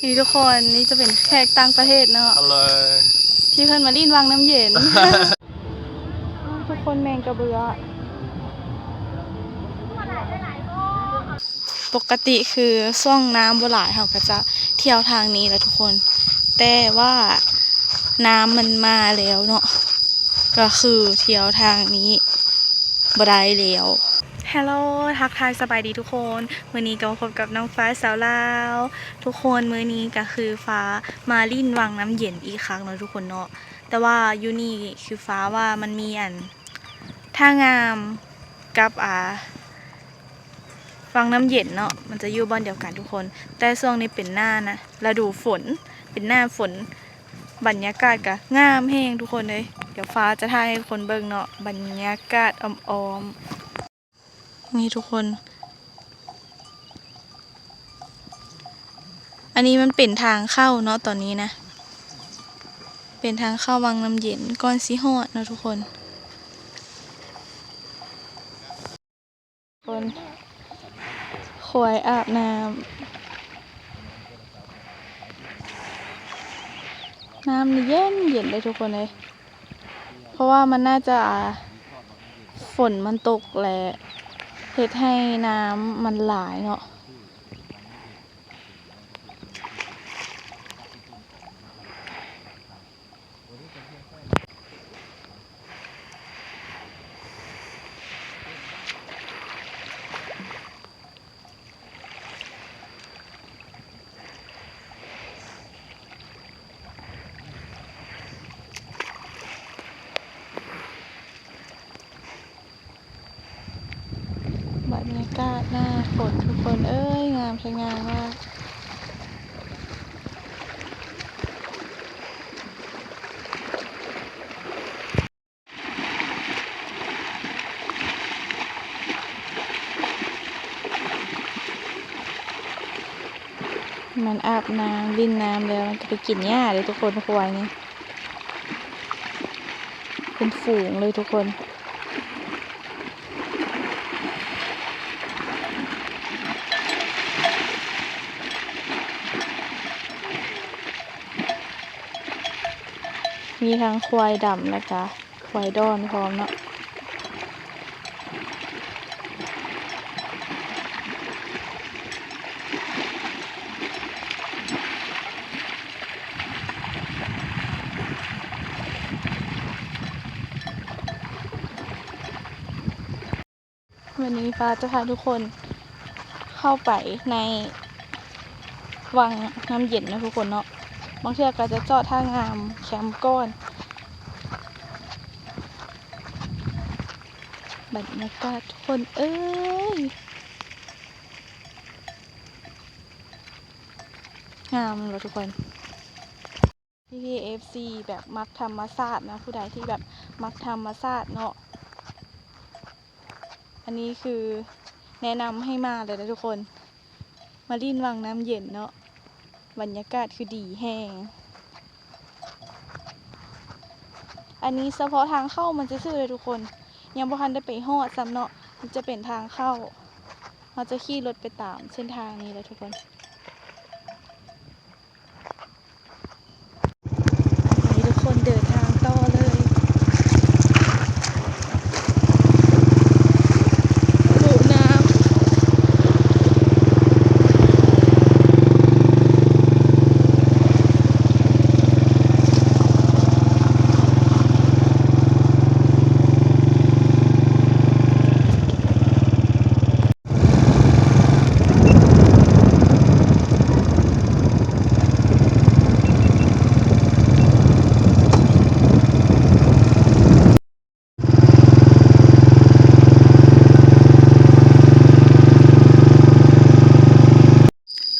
นี่ทุกคนนี่จะเป็นแขกต่างประเทศเนาะที่เพิ่นมาลิ้นวังน้ำเย็น ทุกคนแมงกระเบือปกติคือช่วงน้ำบ่หลายเขาก็จะเที่ยวทางนี้แหละทุกคนแต่ว่าน้ำมันมาแล้วเนาะก็คือเที่ยวทางนี้บ่ได้แล้วฮัลโหลทักทายสบายดีทุกคนมื้อนี้ก็พบกับน้องฟ้าสาวลาวทุกคนมื้อนี้ก็คือฟ้ามาลิ้นวังน้ำเย็นอีกครั้งเนาะทุกคนเนาะแต่ว่าอยู่นี่คือฟ้าว่ามันมีท่างามกับวังน้ำเย็นเนาะมันจะอยู่บ้านเดียวกันทุกคนแต่ช่วงนี้เป็นหน้านะฤดูฝนเป็นหน้าฝนบรรยากาศก็งามแห้งทุกคนเลยเดี๋ยวฟ้าจะถ่ายให้คนเบิ่งเนาะบรรยากาศอ้อมๆนี่ทุกคนอันนี้มันเป็นทางเข้าเนาะตอนนี้นะเป็นทางเข้าวังน้ำเย็นก่อนสิฮอดเนาะทุกคนควายอาบน้ำนี่เย็นเลยทุกคนเลยเพราะว่ามันน่าจะฝนมันตกแหละเฮ็ดให้น้ำมันหลายเนาะบรรยากาศหน้าฝนทุกคนเอ้ยงามใช่งามมากมันอาบน้ำลิ้นน้ำแล้วมันจะไปกินหญ้าเลยทุกคนควายนี่เป็นฝูงเลยทุกคนมีทั้งควายดำนะคะควายดอนพร้อมเนาะวันนี้ฟ้าจะพาทุกคนเข้าไปในวังน้ำเย็นนะทุกคนเนาะบางเทื่อก็จะจอดท่างามแคมป์ก้อนบรรยากาศทุกคนเอ้ยงามเลยทุกคนPPFC แบบมักธรรมชาตินะผู้ใดที่แบบมักธรรมชาติเนาะอันนี้คือแนะนำให้มาเลยนะทุกคนมาลิ้นวังน้ำเย็นเนาะบรรยากาศคือดีแห้งอันนี้เฉพาะทางเข้ามันจะซื่อเลยทุกคนยังบ่ทันได้ไปฮอดซ้ำเนาะมันจะเป็นทางเข้าเราจะขี่รถไปตามเส้นทางนี้เลยทุกคนนี่ทุกคนเดินทางต่อเลยดูน้ำ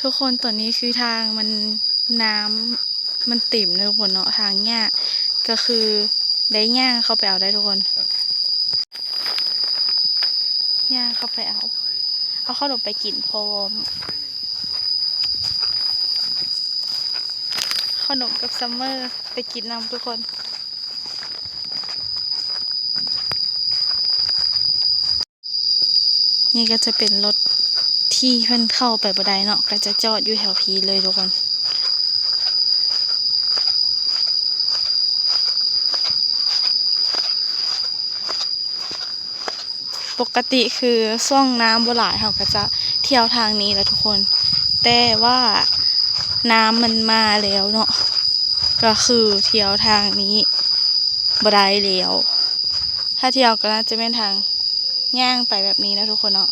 ทุกคนตอนนี้คือทางมันน้ำมันติ่มเลยทุกคนเนาะทางยากก็คือได้ย่างเข้าไปเอาได้ทุกคนย่างเข้าไปเอาขนมไปกินพร้อมขนมกับซัมเมอร์ไปกินนำทุกคนนี่ก็จะเป็นรถที่เพิ่นเข้าไปบ่ได้เนาะก็จะจอดอยู่แถวพีเลยทุกคน ปกติคือช่วงน้ำบ่หลายเราก็จะเที่ยวทางนี้แหละทุกคน แต่ว่าน้ำมันมาแล้วเนาะก็คือเที่ยวทางนี้บ่ได้แล้วถ้าเที่ยวก็น่าจะเป็นทางย่างไปแบบนี้นะทุกคนเนาะ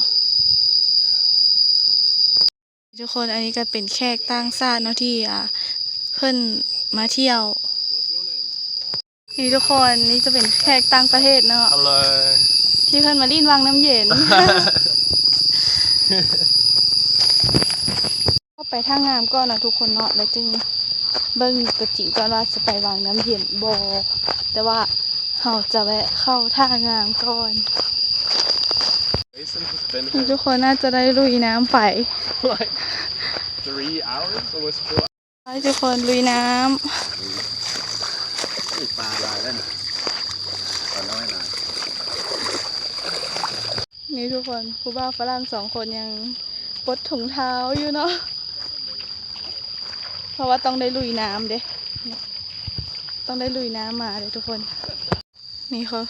ทุกคนอันนี้ก็เป็นแขกต่างชาติเนาะที่เพิ่นมาเที่ยวนี่ทุกคนนี่จะเป็นแขกต่างประเทศเนาะ Hello ที่เพิ่นมาลิ้นวังน้ำเย็น ก็ไปท่างามก่อนนะทุกคนเนาะแล้วจึงเบิ่งตัวจริงก่อนว่าจะไปวังน้ำเย็นบ่แต่ว่าเราจะแวะเข้าท่างามก่อนทุกคนน่าจะได้ลุยน้ำไป like 3 hours, almost 4 ให้ทุกคนลุยน้ ปลาลายแล้วปลาน้อยลาย ำนี่ทุกคนครูบ้าฝรั่ง2 คนยังปลดถุงเท้าอยู่เนาะเพราะว่าต้องได้ลุยน้ำเด้ต้องได้ลุยน้ำมาเลยทุกคนนี่เขา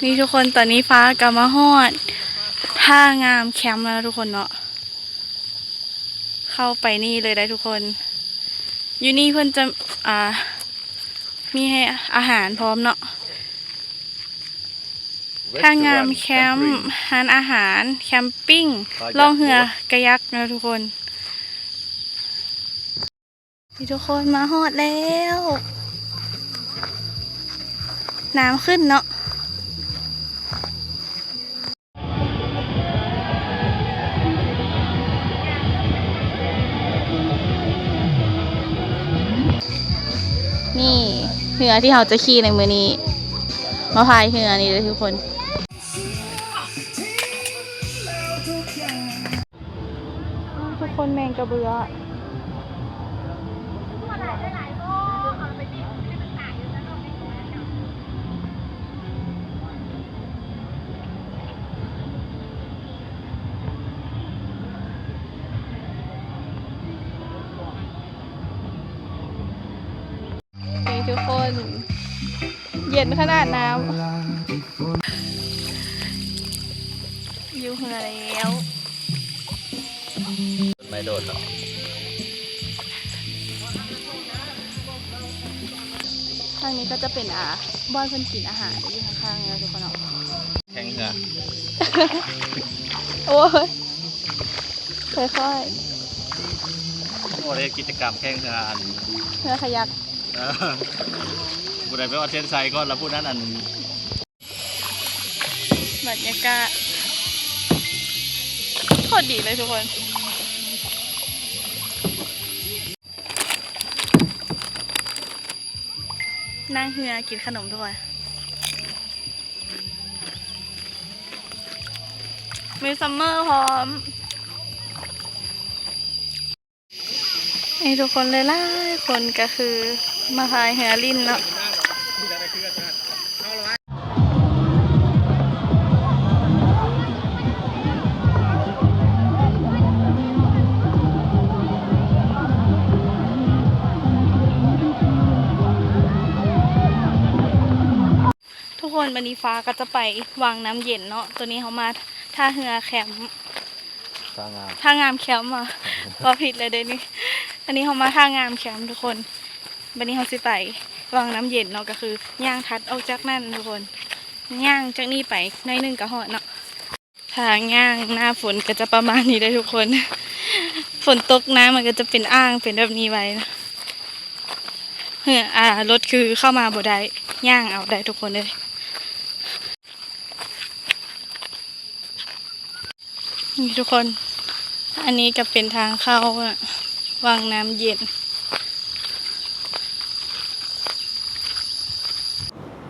นี่ทุกคนตอนนี้ฟ้ากำมาฮอดท่างามแคมป์แล้วนะทุกคนเนาะเข้าไปนี่เลยได้ทุกคนอยู่นี่เพื่อนจะมีให้อาหารพร้อมเนาะท่างามแคมป์ร้านอาหารแคมปิ้งล่องเรือกระยักนะทุกคนนี่ทุกคนมาฮอดแล้วน้ำขึ้นเนาะนี่เรือที่เราจะขี่ในมือนี้มาพายเรือนี่เลยทุกคนทุกคนแมงกระเบือทุกคนเย็นขนาดน้ำอยู่เหือแล้ว ไม่โดนหรอก ทางนี้ก็จะเป็นบ้านเพิ่นกินอาหารอยู่ข้างๆนะทุกคนเนาะ แข่งเหรอ โอ้ยค่อย โอ้ยกิจกรรมแข่งเหรออัน ๆเรือขยัก บุได้ไปว่าเส้นไซก็แล้วพูดนั้นอัน บรรยากาศโคตรดีเลยทุกคนนั่งเรือกินขนมด้วยมีซัมเมอร์พร้อมนี่ทุกคนเลยล่ะคนก็คือมาพายเรือลิ้นเนาะทุกคนบันนี้ฟ้าก็จะไปวังน้ำเย็นเนาะตัวนี้เขามาท่าเรือแคมป์ท่างามแคมป์อ่ะก็ผิดเลยเดี๋ยวนี้อันนี้เขามาท่างามแคมป์ทุกคนบันนี้เขาสิไปวังน้ำเย็นเนาะก็คือย่างทัดออกจากนั่นทุกคนย่างจากนี่ไปในหนึ่งกระหอดเนาะทางย่างหน้าฝนก็จะประมาณนี้ได้ทุกคนฝนตกน้ำมันก็จะเป็นอ่างเป็นแบบนี้ไว้นะรถคือเข้ามาบ่ได้ย่างเอาได้ทุกคนเลยนี่ทุกคนอันนี้ก็เป็นทางเข้าวังน้ำเย็น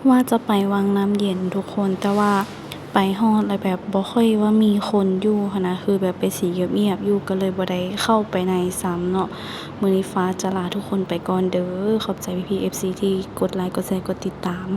ว่าจะไปวังน้ำเย็นทุกคนแต่ว่าไปฮอดอะไรแบบบ่ค่อยว่ามีคนอยู่ค่ะนะคือแบบไปสีเงียบๆอยู่ก็เลยบ่ได้เข้าไปในซ้ำเนาะมื้อนี้ฟ้าจะลาทุกคนไปก่อนเด้อขอบใจพี่ๆ FC ที่กดไลค์กดแชร์กดติดตาม